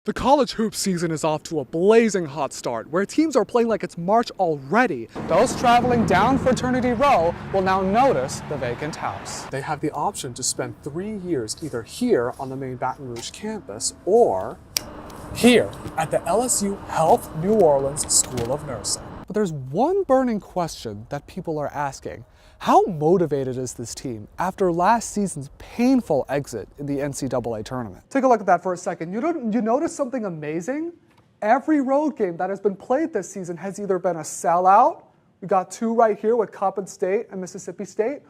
The college hoops season is off to a blazing hot start, where teams are playing like it's March already. Those traveling down Fraternity Row will now notice the vacant house. They have the option to spend 3 years either here on the main Baton Rouge campus or here at the LSU Health New Orleans School of Nursing. But there's one burning question that people are asking. How motivated is this team after last season's painful exit in the NCAA tournament? Take a look at that for a second. You notice something amazing? Every road game that has been played this season has either been a sellout, we got 2 right here with Coppin State and Mississippi State,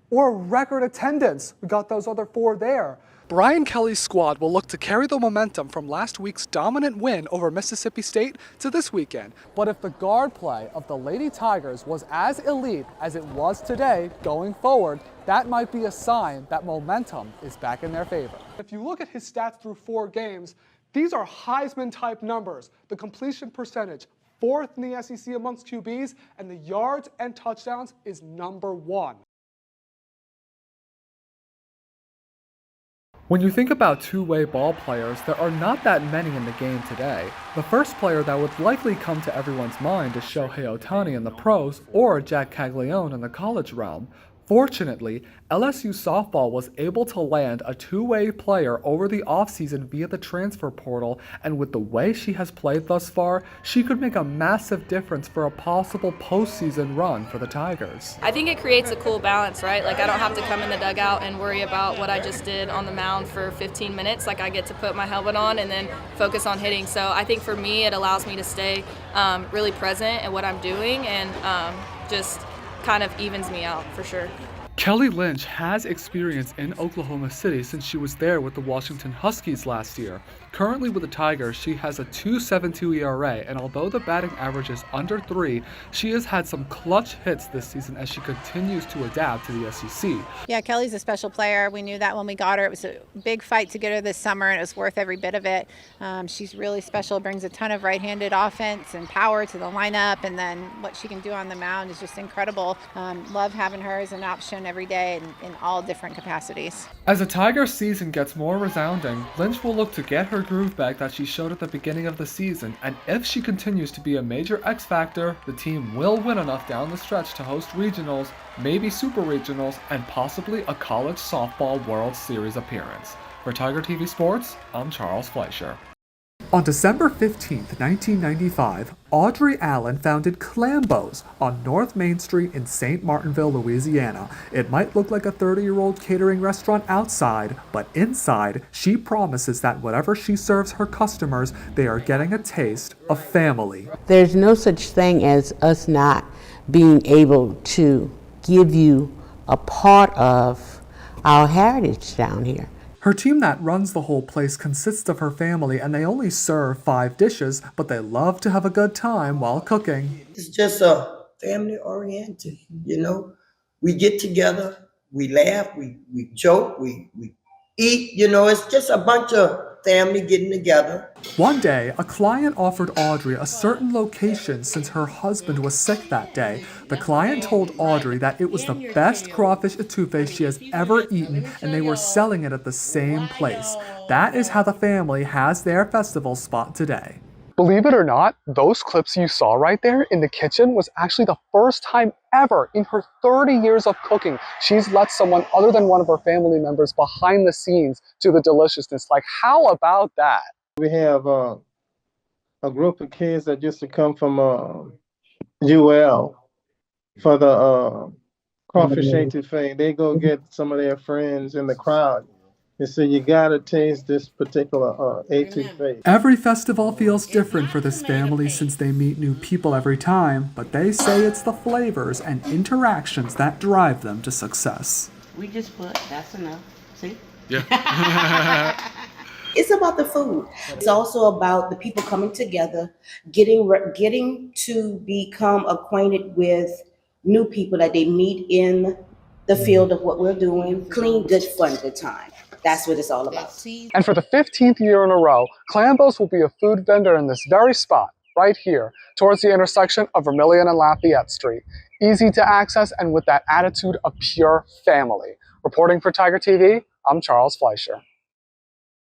or record attendance. We got those other 4 there. Brian Kelly's squad will look to carry the momentum from last week's dominant win over Mississippi State to this weekend. But if the guard play of the Lady Tigers was as elite as it was today going forward, that might be a sign that momentum is back in their favor. If you look at his stats through 4 games, these are Heisman-type numbers. The completion percentage, 4th in the SEC amongst QBs, and the yards and touchdowns is number 1. When you think about two-way ball players, there are not that many in the game today. The first player that would likely come to everyone's mind is Shohei Ohtani in the pros or Jack Caglione in the college realm. Fortunately, LSU softball was able to land a two-way player over the offseason via the transfer portal, and with the way she has played thus far, she could make a massive difference for a possible postseason run for the Tigers. I think it creates a cool balance, right? Like, I don't have to come in the dugout and worry about what I just did on the mound for 15 minutes. Like, I get to put my helmet on and then focus on hitting. So I think for me, it allows me to stay really present in what I'm doing and just kind of evens me out for sure. Kelly Lynch has experience in Oklahoma City since she was there with the Washington Huskies last year. Currently with the Tigers, she has a 2.72 ERA, and although the batting average is under 3, she has had some clutch hits this season as she continues to adapt to the SEC. Yeah, Kelly's a special player. We knew that when we got her. It was a big fight to get her this summer, and it was worth every bit of it. She's really special, brings a ton of right-handed offense and power to the lineup, and then what she can do on the mound is just incredible. Love having her as an option every day in all different capacities. As the Tigers season gets more resounding, Lynch will look to get her groove back that she showed at the beginning of the season, and if she continues to be a major X factor, the team will win enough down the stretch to host regionals, maybe super regionals, and possibly a college softball World Series appearance. For Tiger TV Sports, I'm Charles Fleischer. On December 15, 1995, Audrey Allen founded Clambo's on North Main Street in St. Martinville, Louisiana. It might look like a 30-year-old catering restaurant outside, but inside, she promises that whatever she serves her customers, they are getting a taste of family. There's no such thing as us not being able to give you a part of our heritage down here. Her team that runs the whole place consists of her family, and they only serve 5 dishes, but they love to have a good time while cooking. It's just a family oriented, you know. We get together, we laugh, we joke, we eat, you know. It's just a bunch of family getting together. One day, a client offered Audrey a certain location since her husband was sick that day. The client told Audrey that it was the best crawfish etouffee she has ever eaten, and they were selling it at the same place. That is how the family has their festival spot today. Believe it or not, those clips you saw right there in the kitchen was actually the first time ever in her 30 years of cooking she's let someone other than one of her family members behind the scenes do the deliciousness. Like, how about that? We have a group of kids that used to come from UL for the crawfish etouffee. They go get some of their friends in the crowd. And so you gotta taste this particular etouffee. Every festival feels different for this family since they meet new people every time, but they say it's the flavors and interactions that drive them to success. We just put, that's enough. See? Yeah. It's about the food. It's also about the people coming together, getting to become acquainted with new people that they meet in the field of what we're doing. Clean, good, fun, good time. That's what it's all about. And for the 15th year in a row, Clambo's will be a food vendor in this very spot, right here, towards the intersection of Vermilion and Lafayette Street. Easy to access and with that attitude of pure family. Reporting for Tiger TV, I'm Charles Fleischer.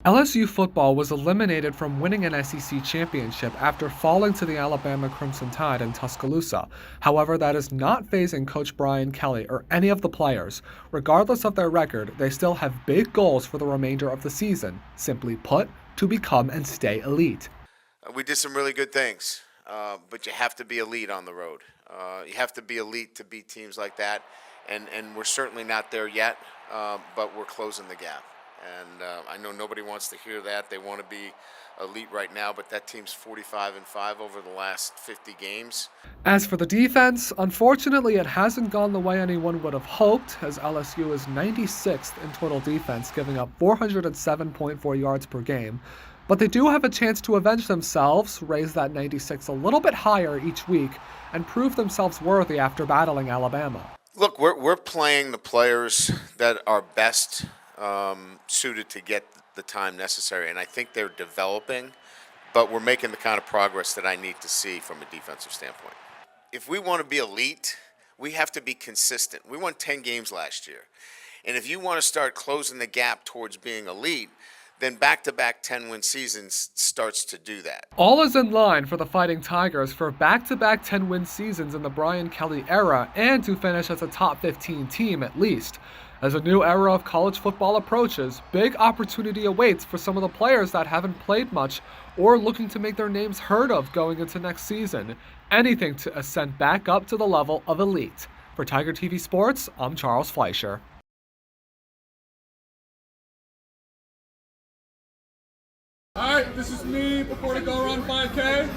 LSU football was eliminated from winning an SEC championship after falling to the Alabama Crimson Tide in Tuscaloosa. However, that is not fazing Coach Brian Kelly or any of the players. Regardless of their record, they still have big goals for the remainder of the season. Simply put, to become and stay elite. We did some really good things, but you have to be elite on the road. You have to be elite to beat teams like that, and we're certainly not there yet, but we're closing the gap. And I know nobody wants to hear that. They want to be elite right now, but that team's 45-5 over the last 50 games. As for the defense, unfortunately it hasn't gone the way anyone would have hoped, as LSU is 96th in total defense, giving up 407.4 yards per game. But they do have a chance to avenge themselves, raise that 96 a little bit higher each week, and prove themselves worthy after battling Alabama. Look, we're playing the players that are best suited to get the time necessary, and I think they're developing, but we're making the kind of progress that I need to see from a defensive standpoint. If we want to be elite, we have to be consistent. We won 10 games last year, and if you want to start closing the gap towards being elite, then back-to-back 10-win seasons starts to do that. All is in line for the Fighting Tigers for back-to-back 10-win seasons in the Brian Kelly era and to finish as a top 15 team at least. As a new era of college football approaches, big opportunity awaits for some of the players that haven't played much or looking to make their names heard of going into next season. Anything to ascend back up to the level of elite. For Tiger TV Sports, I'm Charles Fleischer. Alright, this is me before the go run 5K,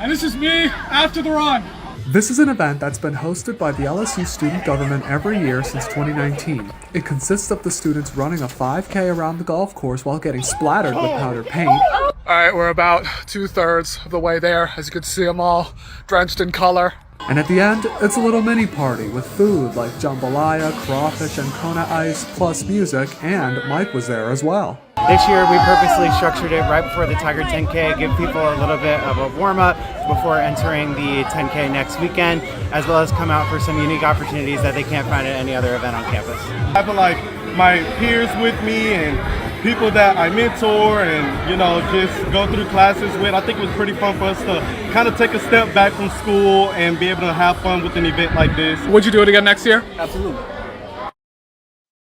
and this is me after the run. This is an event that's been hosted by the LSU student government every year since 2019. It consists of the students running a 5K around the golf course while getting splattered with powder paint. Alright, we're about 2/3 of the way there. As you can see, I'm all drenched in color. And at the end, it's a little mini party with food like jambalaya, crawfish, and Kona ice, plus music, and Mike was there as well. This year we purposely structured it right before the Tiger 10K, give people a little bit of a warm-up before entering the 10K next weekend, as well as come out for some unique opportunities that they can't find at any other event on campus. Having like my peers with me and people that I mentor and, you know, just go through classes with, I think it was pretty fun for us to kind of take a step back from school and be able to have fun with an event like this. Would you do it again next year? Absolutely.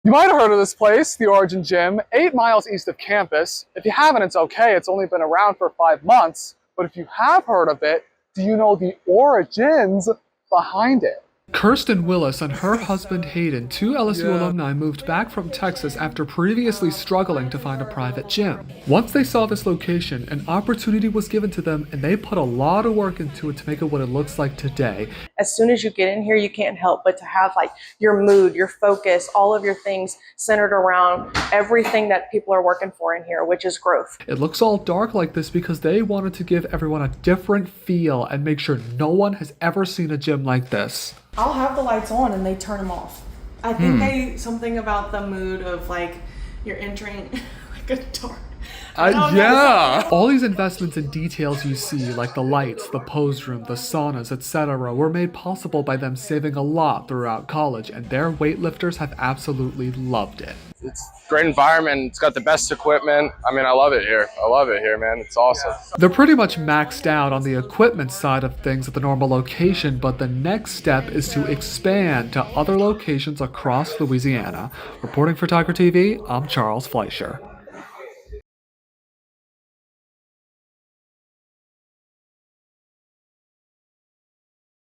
You might have heard of this place, the Origin Gym, 8 miles east of campus. If you haven't, it's okay. It's only been around for 5 months. But if you have heard of it, do you know the origins behind it? Kirsten Willis and her husband Hayden, two LSU alumni, moved back from Texas after previously struggling to find a private gym. Once they saw this location, an opportunity was given to them and they put a lot of work into it to make it what it looks like today. As soon as you get in here, you can't help but to have like your mood, your focus, all of your things centered around everything that people are working for in here, which is growth. It looks all dark like this because they wanted to give everyone a different feel and make sure no one has ever seen a gym like this. I'll have the lights on and they turn them off. I think something about the mood of like you're entering like a dark. Yeah. All these investments and details you see, like the lights, the pose room, the saunas, etc., were made possible by them saving a lot throughout college, and their weightlifters have absolutely loved it. It's a great environment. It's got the best equipment. I mean, I love it here. I love it here, man. It's awesome. They're pretty much maxed out on the equipment side of things at the normal location, but the next step is to expand to other locations across Louisiana. Reporting for Tiger TV, I'm Charles Fleischer.